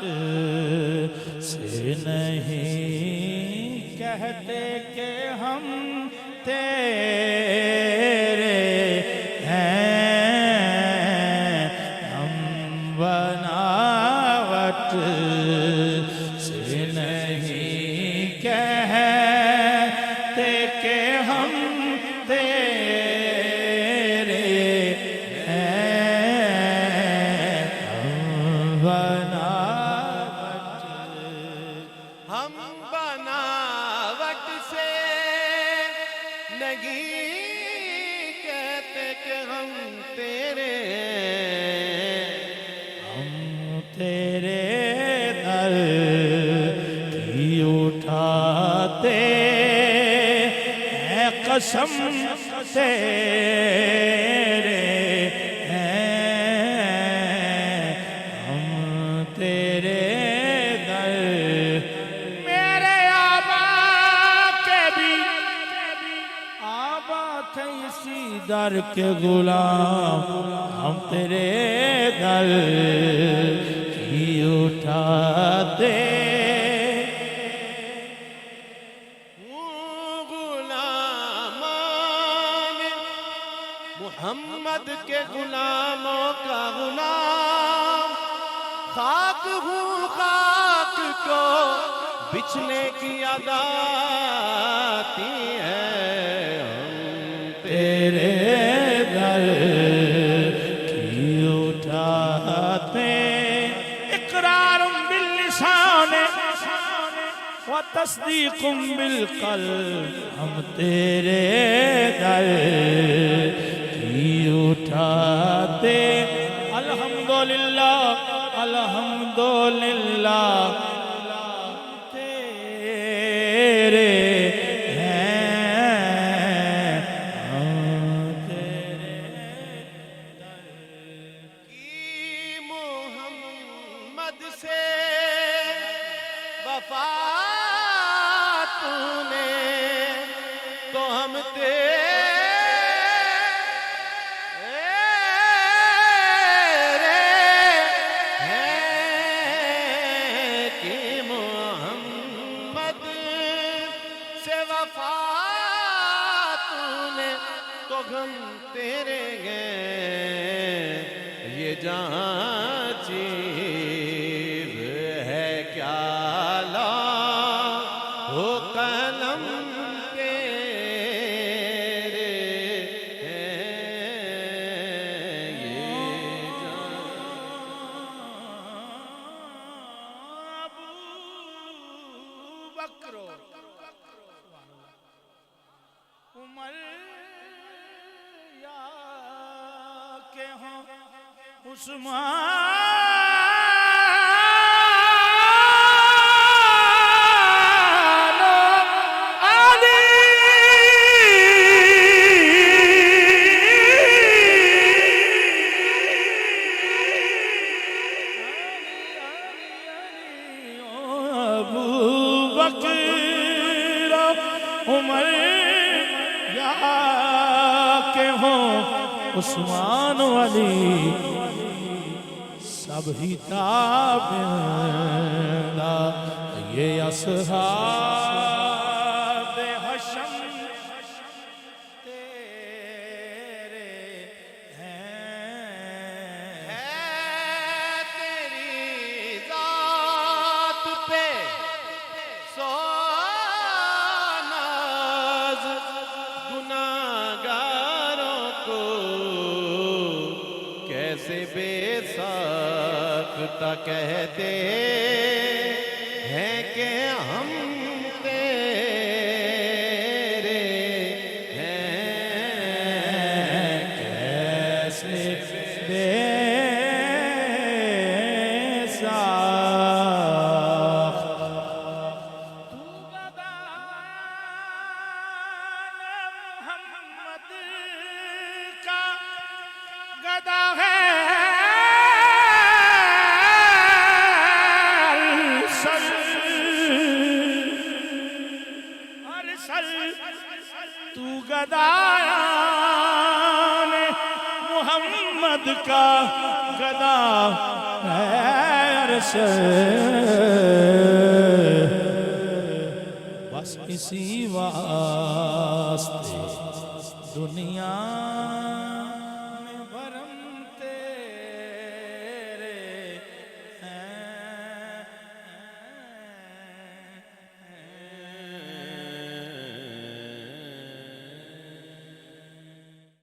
سے نہیں کہتے کہ ہم تیرے ہیں، ہم بناوٹ سے نہیں کہتے کہ ہم تیرے ہیں، ہم بناوٹ سے نہیں کہتے کہ ہم تیرے ہیں، ہم تیرے در کی اٹھاتے ہیں قسم تیرے ہیں، ہم تیرے در میرے آبا کے بھی آبا تھے اسی در کے غلام، ہم تیرے در کی اٹھاتے غلامان محمد کے غلاموں کا غلام، خاک ہوں خاک کو بچھنے کی ادا آتی ہے، ہم تیرے در کی اٹھاتے اقرار باللسان و تصدیق بالقلب، ہم تیرے در کی اٹھاتے الحمدللہ الحمدللہ تیرے ہیں، ہم تیرے کی محمد سے وفا تو نے تو ہم تیرے ہیں، کی محمد سے وفا تو نے تو ہم تیرے ہیں، یہ جہاں چیز ہے کیا لا ہو قلم تیرے ہیں، یہ ابو بکر عمر یا کہ ہوں عثمان و علی، ابو بکر عمر یا کہ ہوں عثمان و علی، سب ہی تابعہ یہ اصحاب حشم تیرے ہیں، ہے تیری ذات پہ سو ناز، گناہگاروں کو کیسے بے ساختہ کہتے ہیں کہ ہم تیرے ہیں، کیسے بے ساخت تو گدان محمد کا گدا ہے، سر کا گدا ہے عرش بس اسی واسطے دنیا